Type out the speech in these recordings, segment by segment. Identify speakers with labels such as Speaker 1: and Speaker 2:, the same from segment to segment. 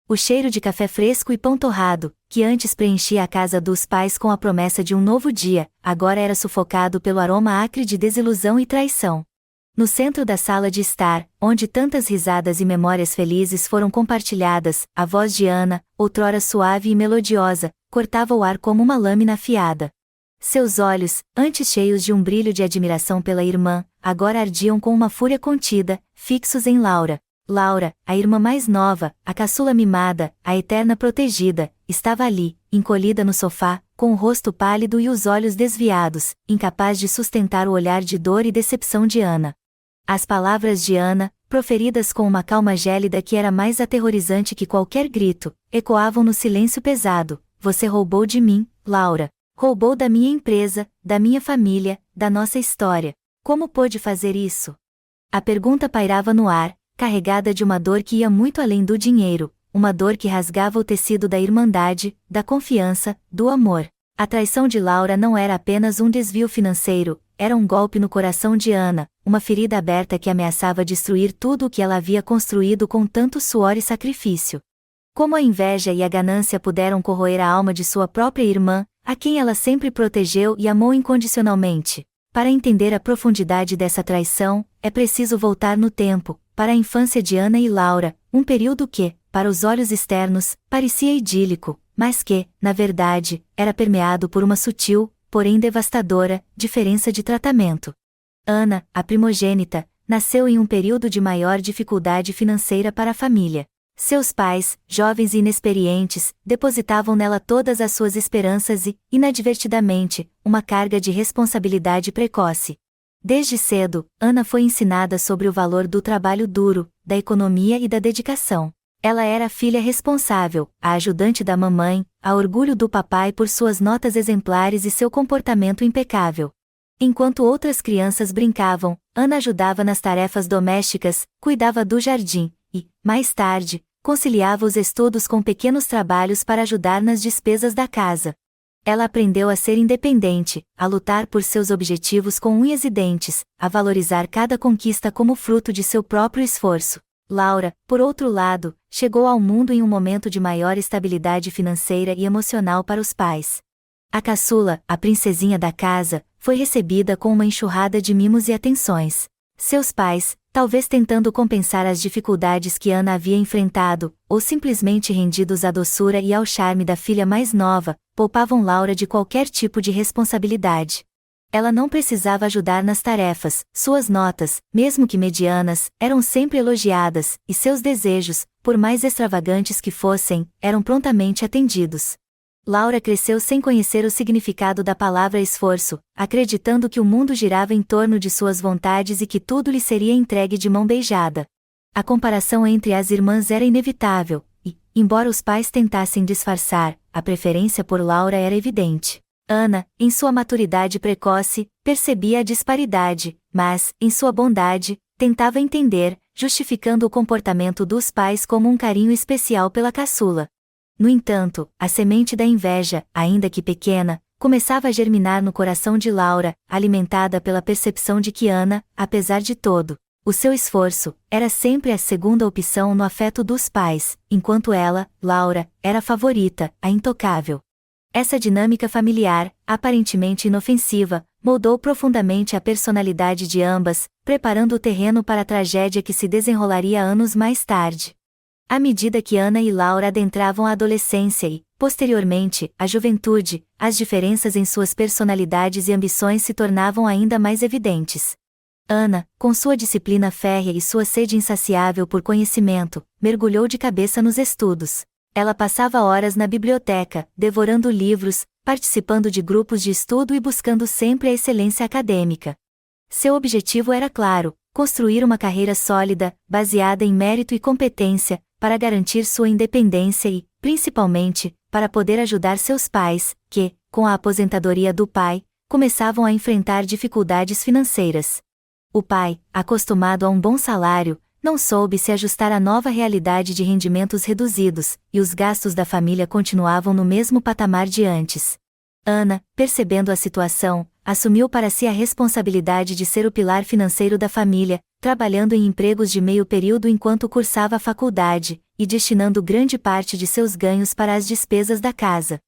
Speaker 1: O cheiro de café fresco e pão torrado, que antes preenchia a casa dos pais com a promessa de um novo dia, agora era sufocado pelo aroma acre de desilusão e traição. No centro da sala de estar, onde tantas risadas e memórias felizes foram compartilhadas, a voz de Ana, outrora suave e melodiosa, cortava o ar como uma lâmina afiada. Seus olhos, antes cheios de um brilho de admiração pela irmã, agora ardiam com uma fúria contida, fixos em Laura. Laura, a irmã mais nova, a caçula mimada, a eterna protegida, estava ali, encolhida no sofá, com o rosto pálido e os olhos desviados, incapaz de sustentar o olhar de dor e decepção de Ana. As palavras de Ana, proferidas com uma calma gélida que era mais aterrorizante que qualquer grito, ecoavam no silêncio pesado. Você roubou de mim, Laura. Roubou da minha empresa, da minha família, da nossa história. Como pôde fazer isso? A pergunta pairava no ar, carregada de uma dor que ia muito além do dinheiro, uma dor que rasgava o tecido da irmandade, da confiança, do amor. A traição de Laura não era apenas um desvio financeiro, era um golpe no coração de Ana, uma ferida aberta que ameaçava destruir tudo o que ela havia construído com tanto suor e sacrifício. Como a inveja e a ganância puderam corroer a alma de sua própria irmã, a quem ela sempre protegeu e amou incondicionalmente? Para entender a profundidade dessa traição, é preciso voltar no tempo, para a infância de Ana e Laura, um período que, para os olhos externos, parecia idílico, mas que, na verdade, era permeado por uma sutil, porém devastadora, diferença de tratamento. Ana, a primogênita, nasceu em um período de maior dificuldade financeira para a família. Seus pais, jovens e inexperientes, depositavam nela todas as suas esperanças e, inadvertidamente, uma carga de responsabilidade precoce. Desde cedo, Ana foi ensinada sobre o valor do trabalho duro, da economia e da dedicação. Ela era a filha responsável, a ajudante da mamãe, a orgulho do papai por suas notas exemplares e seu comportamento impecável. Enquanto outras crianças brincavam, Ana ajudava nas tarefas domésticas, cuidava do jardim e, mais tarde, conciliava os estudos com pequenos trabalhos para ajudar nas despesas da casa. Ela aprendeu a ser independente, a lutar por seus objetivos com unhas e dentes, a valorizar cada conquista como fruto de seu próprio esforço. Laura, por outro lado, chegou ao mundo em um momento de maior estabilidade financeira e emocional para os pais. A caçula, a princesinha da casa, foi recebida com uma enxurrada de mimos e atenções. Seus pais, talvez tentando compensar as dificuldades que Ana havia enfrentado, ou simplesmente rendidos à doçura e ao charme da filha mais nova, poupavam Laura de qualquer tipo de responsabilidade. Ela não precisava ajudar nas tarefas, suas notas, mesmo que medianas, eram sempre elogiadas, e seus desejos, por mais extravagantes que fossem, eram prontamente atendidos. Laura cresceu sem conhecer o significado da palavra esforço, acreditando que o mundo girava em torno de suas vontades e que tudo lhe seria entregue de mão beijada. A comparação entre as irmãs era inevitável, e, embora os pais tentassem disfarçar, a preferência por Laura era evidente. Ana, em sua maturidade precoce, percebia a disparidade, mas, em sua bondade, tentava entender, justificando o comportamento dos pais como um carinho especial pela caçula. No entanto, a semente da inveja, ainda que pequena, começava a germinar no coração de Laura, alimentada pela percepção de que Ana, apesar de todo o seu esforço, era sempre a segunda opção no afeto dos pais, enquanto ela, Laura, era a favorita, a intocável. Essa dinâmica familiar, aparentemente inofensiva, moldou profundamente a personalidade de ambas, preparando o terreno para a tragédia que se desenrolaria anos mais tarde. À medida que Ana e Laura adentravam a adolescência e, posteriormente, a juventude, as diferenças em suas personalidades e ambições se tornavam ainda mais evidentes. Ana, com sua disciplina férrea e sua sede insaciável por conhecimento, mergulhou de cabeça nos estudos. Ela passava horas na biblioteca, devorando livros, participando de grupos de estudo e buscando sempre a excelência acadêmica. Seu objetivo era claro: construir uma carreira sólida, baseada em mérito e competência, para garantir sua independência e, principalmente, para poder ajudar seus pais, que, com a aposentadoria do pai, começavam a enfrentar dificuldades financeiras. O pai, acostumado a um bom salário, não soube se ajustar à nova realidade de rendimentos reduzidos, e os gastos da família continuavam no mesmo patamar de antes. Ana, percebendo a situação, assumiu para si a responsabilidade de ser o pilar financeiro da família, trabalhando em empregos de meio período enquanto cursava a faculdade, e destinando grande parte de seus ganhos para as despesas da casa.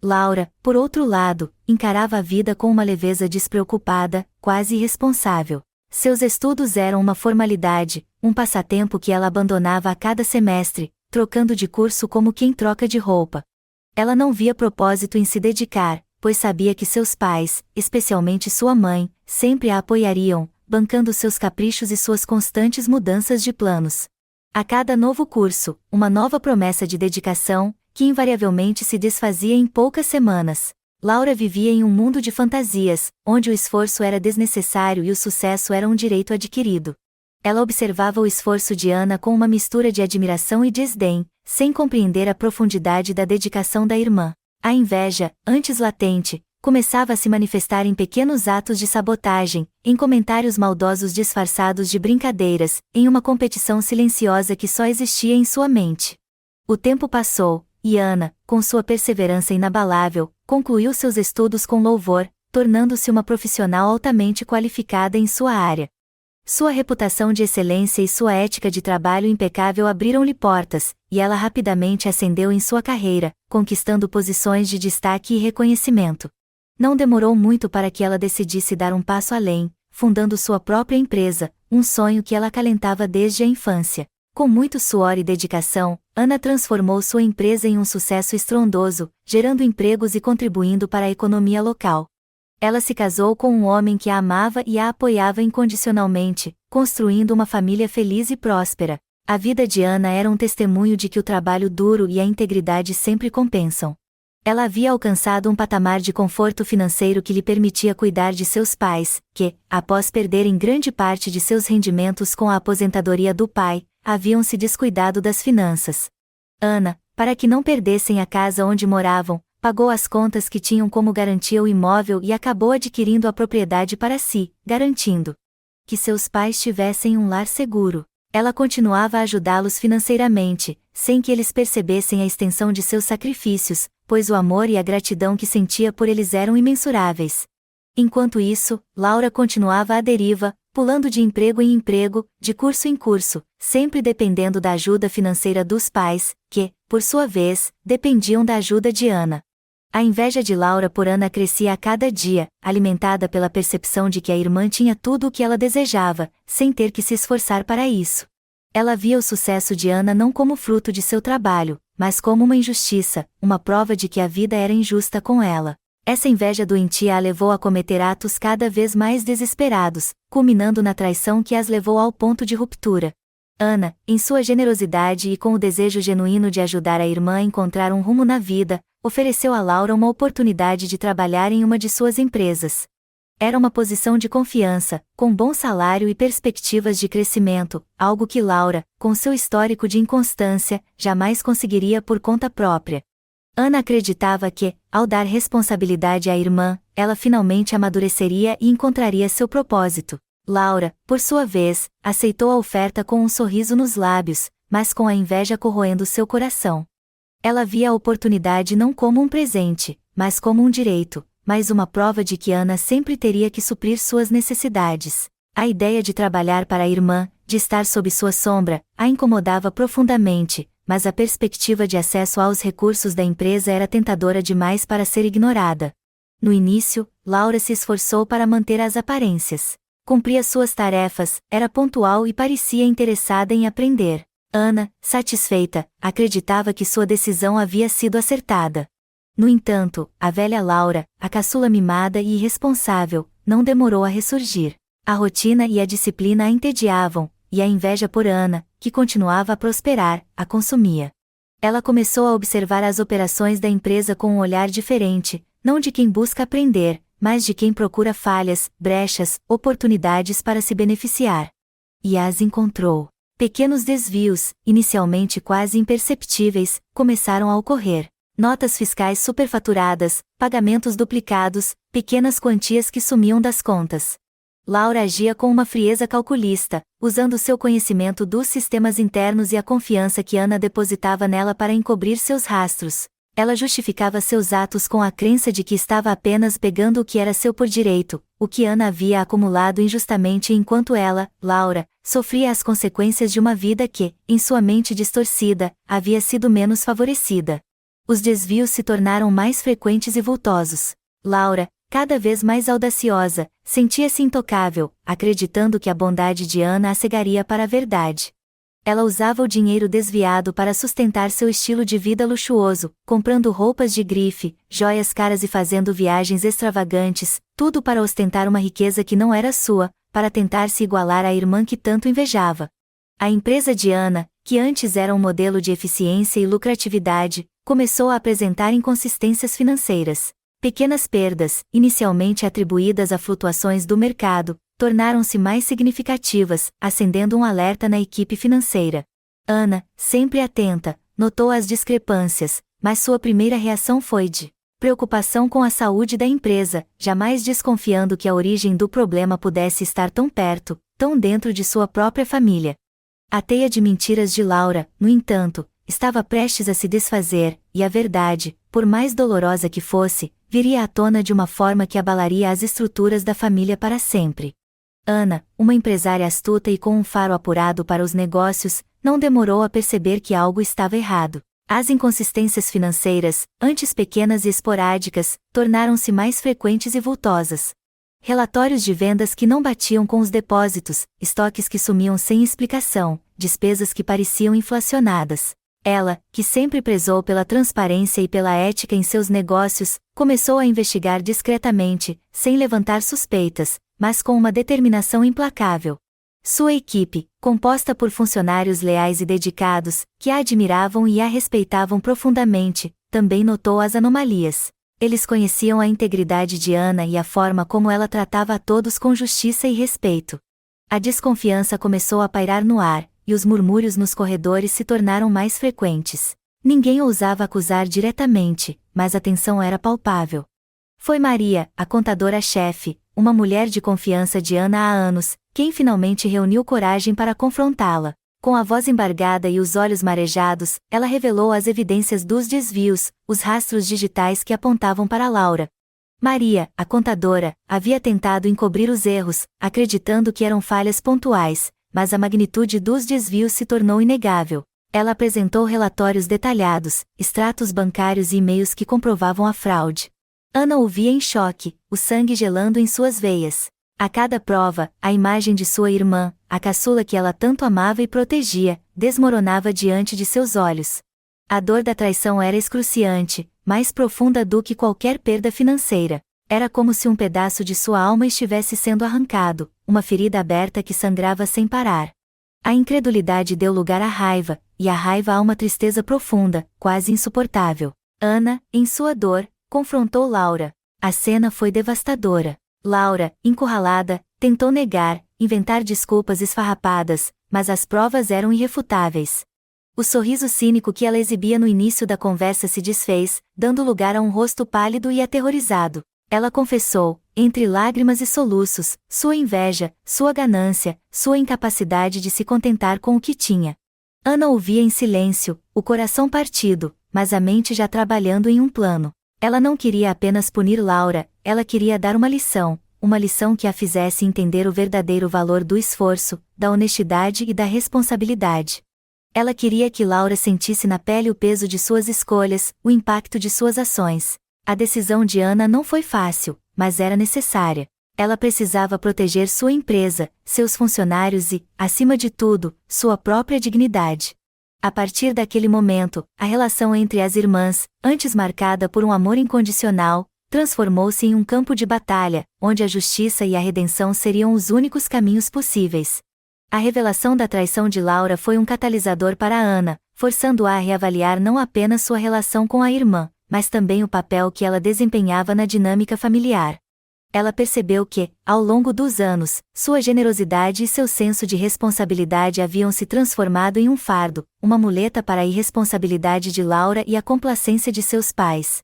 Speaker 1: Laura, por outro lado, encarava a vida com uma leveza despreocupada, quase irresponsável. Seus estudos eram uma formalidade, um passatempo que ela abandonava a cada semestre, trocando de curso como quem troca de roupa. Ela não via propósito em se dedicar, pois sabia que seus pais, especialmente sua mãe, sempre a apoiariam, bancando seus caprichos e suas constantes mudanças de planos. A cada novo curso, uma nova promessa de dedicação, que invariavelmente se desfazia em poucas semanas. Laura vivia em um mundo de fantasias, onde o esforço era desnecessário e o sucesso era um direito adquirido. Ela observava o esforço de Ana com uma mistura de admiração e desdém, sem compreender a profundidade da dedicação da irmã. A inveja, antes latente, começava a se manifestar em pequenos atos de sabotagem, em comentários maldosos disfarçados de brincadeiras, em uma competição silenciosa que só existia em sua mente. O tempo passou, e Ana, com sua perseverança inabalável, concluiu seus estudos com louvor, tornando-se uma profissional altamente qualificada em sua área. Sua reputação de excelência e sua ética de trabalho impecável abriram-lhe portas, e ela rapidamente ascendeu em sua carreira, conquistando posições de destaque e reconhecimento. Não demorou muito para que ela decidisse dar um passo além, fundando sua própria empresa, um sonho que ela acalentava desde a infância. Com muito suor e dedicação, Ana transformou sua empresa em um sucesso estrondoso, gerando empregos e contribuindo para a economia local. Ela se casou com um homem que a amava e a apoiava incondicionalmente, construindo uma família feliz e próspera. A vida de Ana era um testemunho de que o trabalho duro e a integridade sempre compensam. Ela havia alcançado um patamar de conforto financeiro que lhe permitia cuidar de seus pais, que, após perderem grande parte de seus rendimentos com a aposentadoria do pai, haviam se descuidado das finanças. Ana, para que não perdessem a casa onde moravam, pagou as contas que tinham como garantia o imóvel e acabou adquirindo a propriedade para si, garantindo que seus pais tivessem um lar seguro. Ela continuava a ajudá-los financeiramente, sem que eles percebessem a extensão de seus sacrifícios, pois o amor e a gratidão que sentia por eles eram imensuráveis. Enquanto isso, Laura continuava à deriva, pulando de emprego em emprego, de curso em curso, sempre dependendo da ajuda financeira dos pais, que, por sua vez, dependiam da ajuda de Ana. A inveja de Laura por Ana crescia a cada dia, alimentada pela percepção de que a irmã tinha tudo o que ela desejava, sem ter que se esforçar para isso. Ela via o sucesso de Ana não como fruto de seu trabalho, mas como uma injustiça, uma prova de que a vida era injusta com ela. Essa inveja doentia a levou a cometer atos cada vez mais desesperados, culminando na traição que as levou ao ponto de ruptura. Ana, em sua generosidade e com o desejo genuíno de ajudar a irmã a encontrar um rumo na vida, ofereceu a Laura uma oportunidade de trabalhar em uma de suas empresas. Era uma posição de confiança, com bom salário e perspectivas de crescimento, algo que Laura, com seu histórico de inconstância, jamais conseguiria por conta própria. Ana acreditava que, ao dar responsabilidade à irmã, ela finalmente amadureceria e encontraria seu propósito. Laura, por sua vez, aceitou a oferta com um sorriso nos lábios, mas com a inveja corroendo seu coração. Ela via a oportunidade não como um presente, mas como um direito, mais uma prova de que Ana sempre teria que suprir suas necessidades. A ideia de trabalhar para a irmã, de estar sob sua sombra, a incomodava profundamente, mas a perspectiva de acesso aos recursos da empresa era tentadora demais para ser ignorada. No início, Laura se esforçou para manter as aparências. Cumpria suas tarefas, era pontual e parecia interessada em aprender. Ana, satisfeita, acreditava que sua decisão havia sido acertada. No entanto, a velha Laura, a caçula mimada e irresponsável, não demorou a ressurgir. A rotina e a disciplina a entediavam, e a inveja por Ana, que continuava a prosperar, a consumia. Ela começou a observar as operações da empresa com um olhar diferente, não de quem busca aprender, mas de quem procura falhas, brechas, oportunidades para se beneficiar. E as encontrou. Pequenos desvios, inicialmente quase imperceptíveis, começaram a ocorrer. Notas fiscais superfaturadas, pagamentos duplicados, pequenas quantias que sumiam das contas. Laura agia com uma frieza calculista, usando seu conhecimento dos sistemas internos e a confiança que Ana depositava nela para encobrir seus rastros. Ela justificava seus atos com a crença de que estava apenas pegando o que era seu por direito, o que Ana havia acumulado injustamente enquanto ela, Laura, sofria as consequências de uma vida que, em sua mente distorcida, havia sido menos favorecida. Os desvios se tornaram mais frequentes e vultosos. Laura, cada vez mais audaciosa, sentia-se intocável, acreditando que a bondade de Ana a cegaria para a verdade. Ela usava o dinheiro desviado para sustentar seu estilo de vida luxuoso, comprando roupas de grife, joias caras e fazendo viagens extravagantes, tudo para ostentar uma riqueza que não era sua, para tentar se igualar à irmã que tanto invejava. A empresa de Ana, que antes era um modelo de eficiência e lucratividade, começou a apresentar inconsistências financeiras. Pequenas perdas, inicialmente atribuídas a flutuações do mercado, tornaram-se mais significativas, acendendo um alerta na equipe financeira. Ana, sempre atenta, notou as discrepâncias, mas sua primeira reação foi de preocupação com a saúde da empresa, jamais desconfiando que a origem do problema pudesse estar tão perto, tão dentro de sua própria família. A teia de mentiras de Laura, no entanto, estava prestes a se desfazer, e a verdade, por mais dolorosa que fosse, viria à tona de uma forma que abalaria as estruturas da família para sempre. Ana, uma empresária astuta e com um faro apurado para os negócios, não demorou a perceber que algo estava errado. As inconsistências financeiras, antes pequenas e esporádicas, tornaram-se mais frequentes e vultosas. Relatórios de vendas que não batiam com os depósitos, estoques que sumiam sem explicação, despesas que pareciam inflacionadas. Ela, que sempre prezou pela transparência e pela ética em seus negócios, começou a investigar discretamente, sem levantar suspeitas, mas com uma determinação implacável. Sua equipe, composta por funcionários leais e dedicados, que a admiravam e a respeitavam profundamente, também notou as anomalias. Eles conheciam a integridade de Ana e a forma como ela tratava a todos com justiça e respeito. A desconfiança começou a pairar no ar, e os murmúrios nos corredores se tornaram mais frequentes. Ninguém ousava acusar diretamente, mas a tensão era palpável. Foi Maria, a contadora-chefe, uma mulher de confiança de Ana há anos, quem finalmente reuniu coragem para confrontá-la. Com a voz embargada e os olhos marejados, ela revelou as evidências dos desvios, os rastros digitais que apontavam para Laura. Maria, a contadora, havia tentado encobrir os erros, acreditando que eram falhas pontuais, mas a magnitude dos desvios se tornou inegável. Ela apresentou relatórios detalhados, extratos bancários e e-mails que comprovavam a fraude. Ana ouvia em choque, o sangue gelando em suas veias. A cada prova, a imagem de sua irmã, a caçula que ela tanto amava e protegia, desmoronava diante de seus olhos. A dor da traição era excruciante, mais profunda do que qualquer perda financeira. Era como se um pedaço de sua alma estivesse sendo arrancado, uma ferida aberta que sangrava sem parar. A incredulidade deu lugar à raiva, e a raiva a uma tristeza profunda, quase insuportável. Ana, em sua dor, confrontou Laura. A cena foi devastadora. Laura, encurralada, tentou negar, inventar desculpas esfarrapadas, mas as provas eram irrefutáveis. O sorriso cínico que ela exibia no início da conversa se desfez, dando lugar a um rosto pálido e aterrorizado. Ela confessou, entre lágrimas e soluços, sua inveja, sua ganância, sua incapacidade de se contentar com o que tinha. Ana ouvia em silêncio, o coração partido, mas a mente já trabalhando em um plano. Ela não queria apenas punir Laura, ela queria dar uma lição que a fizesse entender o verdadeiro valor do esforço, da honestidade e da responsabilidade. Ela queria que Laura sentisse na pele o peso de suas escolhas, o impacto de suas ações. A decisão de Ana não foi fácil, mas era necessária. Ela precisava proteger sua empresa, seus funcionários e, acima de tudo, sua própria dignidade. A partir daquele momento, a relação entre as irmãs, antes marcada por um amor incondicional, transformou-se em um campo de batalha, onde a justiça e a redenção seriam os únicos caminhos possíveis. A revelação da traição de Laura foi um catalisador para Ana, forçando-a a reavaliar não apenas sua relação com a irmã, mas também o papel que ela desempenhava na dinâmica familiar. Ela percebeu que, ao longo dos anos, sua generosidade e seu senso de responsabilidade haviam se transformado em um fardo, uma muleta para a irresponsabilidade de Laura e a complacência de seus pais.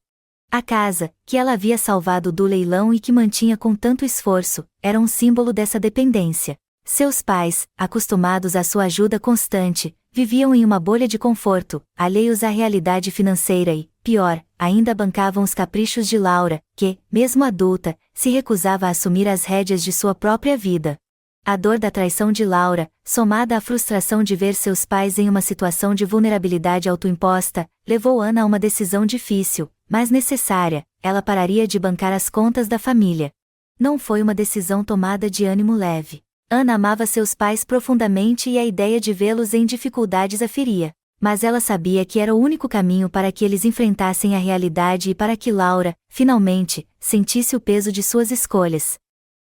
Speaker 1: A casa, que ela havia salvado do leilão e que mantinha com tanto esforço, era um símbolo dessa dependência. Seus pais, acostumados à sua ajuda constante, viviam em uma bolha de conforto, alheios à realidade financeira e, Pior, ainda bancavam os caprichos de Laura, que, mesmo adulta, se recusava a assumir as rédeas de sua própria vida. A dor da traição de Laura, somada à frustração de ver seus pais em uma situação de vulnerabilidade autoimposta, levou Ana a uma decisão difícil, mas necessária: ela pararia de bancar as contas da família. Não foi uma decisão tomada de ânimo leve. Ana amava seus pais profundamente e a ideia de vê-los em dificuldades a feria. Mas ela sabia que era o único caminho para que eles enfrentassem a realidade e para que Laura, finalmente, sentisse o peso de suas escolhas.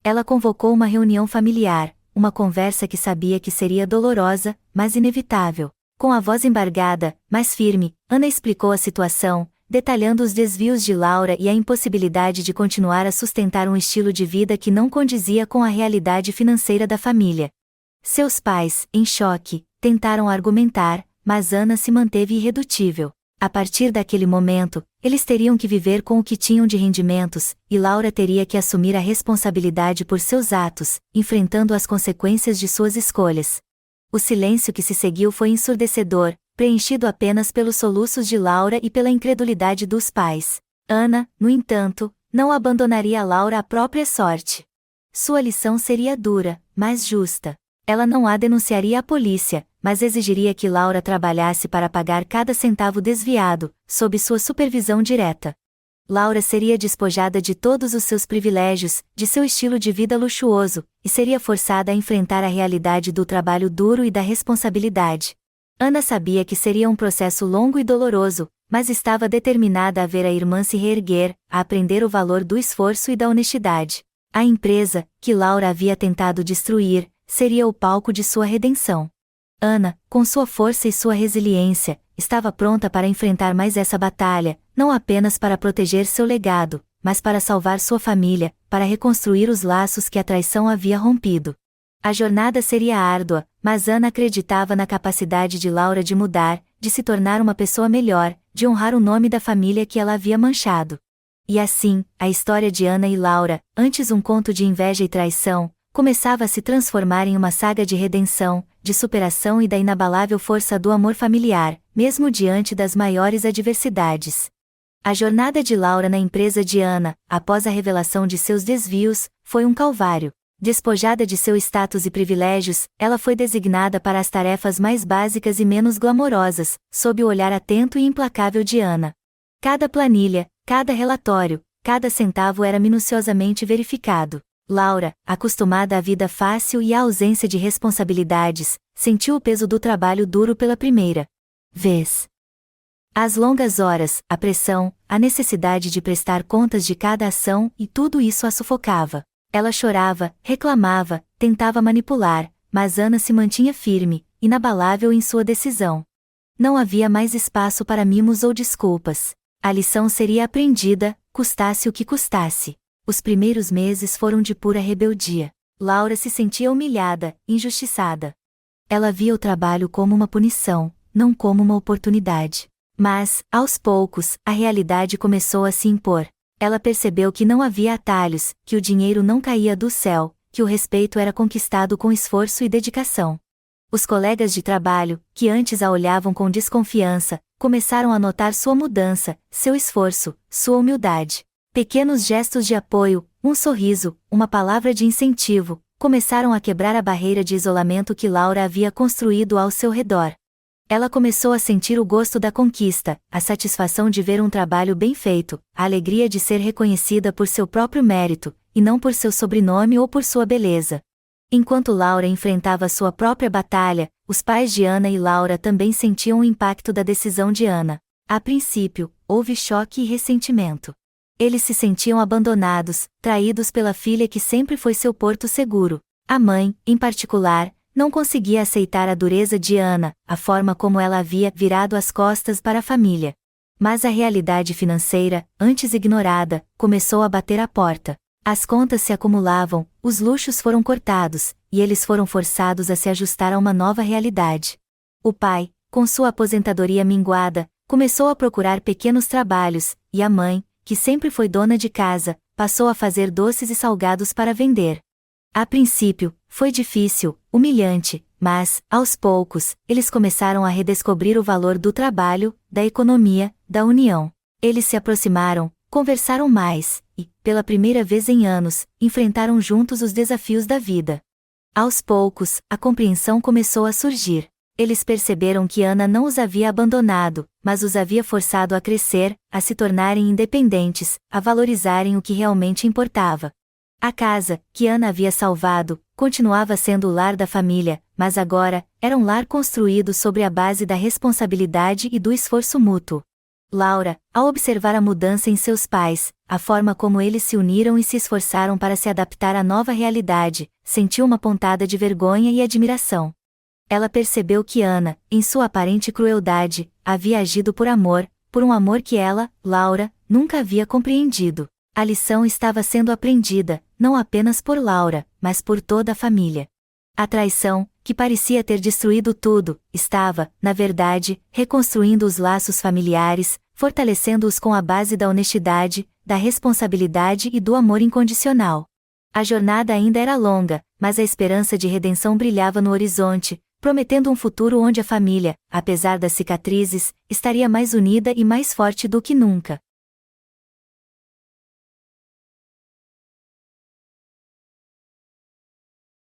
Speaker 1: Ela convocou uma reunião familiar, uma conversa que sabia que seria dolorosa, mas inevitável. Com a voz embargada, mas firme, Ana explicou a situação, detalhando os desvios de Laura e a impossibilidade de continuar a sustentar um estilo de vida que não condizia com a realidade financeira da família. Seus pais, em choque, tentaram argumentar, mas Ana se manteve irredutível. A partir daquele momento, eles teriam que viver com o que tinham de rendimentos, e Laura teria que assumir a responsabilidade por seus atos, enfrentando as consequências de suas escolhas. O silêncio que se seguiu foi ensurdecedor, preenchido apenas pelos soluços de Laura e pela incredulidade dos pais. Ana, no entanto, não abandonaria Laura à própria sorte. Sua lição seria dura, mas justa. Ela não a denunciaria à polícia, mas exigiria que Laura trabalhasse para pagar cada centavo desviado, sob sua supervisão direta. Laura seria despojada de todos os seus privilégios, de seu estilo de vida luxuoso, e seria forçada a enfrentar a realidade do trabalho duro e da responsabilidade. Ana sabia que seria um processo longo e doloroso, mas estava determinada a ver a irmã se reerguer, a aprender o valor do esforço e da honestidade. A empresa, que Laura havia tentado destruir, seria o palco de sua redenção. Ana, com sua força e sua resiliência, estava pronta para enfrentar mais essa batalha, não apenas para proteger seu legado, mas para salvar sua família, para reconstruir os laços que a traição havia rompido. A jornada seria árdua, mas Ana acreditava na capacidade de Laura de mudar, de se tornar uma pessoa melhor, de honrar o nome da família que ela havia manchado. E assim, a história de Ana e Laura, antes um conto de inveja e traição, começava a se transformar em uma saga de redenção, de superação e da inabalável força do amor familiar, mesmo diante das maiores adversidades. A jornada de Laura na empresa de Ana, após a revelação de seus desvios, foi um calvário. Despojada de seu status e privilégios, ela foi designada para as tarefas mais básicas e menos glamorosas, sob o olhar atento e implacável de Ana. Cada planilha, cada relatório, cada centavo era minuciosamente verificado. Laura, acostumada à vida fácil e à ausência de responsabilidades, sentiu o peso do trabalho duro pela primeira vez. As longas horas, a pressão, a necessidade de prestar contas de cada ação, e tudo isso a sufocava. Ela chorava, reclamava, tentava manipular, mas Ana se mantinha firme, inabalável em sua decisão. Não havia mais espaço para mimos ou desculpas. A lição seria aprendida, custasse o que custasse. Os primeiros meses foram de pura rebeldia. Laura se sentia humilhada, injustiçada. Ela via o trabalho como uma punição, não como uma oportunidade. Mas, aos poucos, a realidade começou a se impor. Ela percebeu que não havia atalhos, que o dinheiro não caía do céu, que o respeito era conquistado com esforço e dedicação. Os colegas de trabalho, que antes a olhavam com desconfiança, começaram a notar sua mudança, seu esforço, sua humildade. Pequenos gestos de apoio, um sorriso, uma palavra de incentivo, começaram a quebrar a barreira de isolamento que Laura havia construído ao seu redor. Ela começou a sentir o gosto da conquista, a satisfação de ver um trabalho bem feito, a alegria de ser reconhecida por seu próprio mérito, e não por seu sobrenome ou por sua beleza. Enquanto Laura enfrentava sua própria batalha, os pais de Ana e Laura também sentiam o impacto da decisão de Ana. A princípio, houve choque e ressentimento. Eles se sentiam abandonados, traídos pela filha que sempre foi seu porto seguro. A mãe, em particular, não conseguia aceitar a dureza de Ana, a forma como ela havia virado as costas para a família. Mas a realidade financeira, antes ignorada, começou a bater à porta. As contas se acumulavam, os luxos foram cortados, e eles foram forçados a se ajustar a uma nova realidade. O pai, com sua aposentadoria minguada, começou a procurar pequenos trabalhos, e a mãe, que sempre foi dona de casa, passou a fazer doces e salgados para vender. A princípio, foi difícil, humilhante, mas, aos poucos, eles começaram a redescobrir o valor do trabalho, da economia, da união. Eles se aproximaram, conversaram mais, e, pela primeira vez em anos, enfrentaram juntos os desafios da vida. Aos poucos, a compreensão começou a surgir. Eles perceberam que Ana não os havia abandonado, mas os havia forçado a crescer, a se tornarem independentes, a valorizarem o que realmente importava. A casa, que Ana havia salvado, continuava sendo o lar da família, mas agora, era um lar construído sobre a base da responsabilidade e do esforço mútuo. Laura, ao observar a mudança em seus pais, a forma como eles se uniram e se esforçaram para se adaptar à nova realidade, sentiu uma pontada de vergonha e admiração. Ela percebeu que Ana, em sua aparente crueldade, havia agido por um amor que ela, Laura, nunca havia compreendido. A lição estava sendo aprendida, não apenas por Laura, mas por toda a família. A traição, que parecia ter destruído tudo, estava, na verdade, reconstruindo os laços familiares, fortalecendo-os com a base da honestidade, da responsabilidade e do amor incondicional. A jornada ainda era longa, mas a esperança de redenção brilhava no horizonte, prometendo um futuro onde a família, apesar das cicatrizes, estaria mais unida e mais forte do que nunca.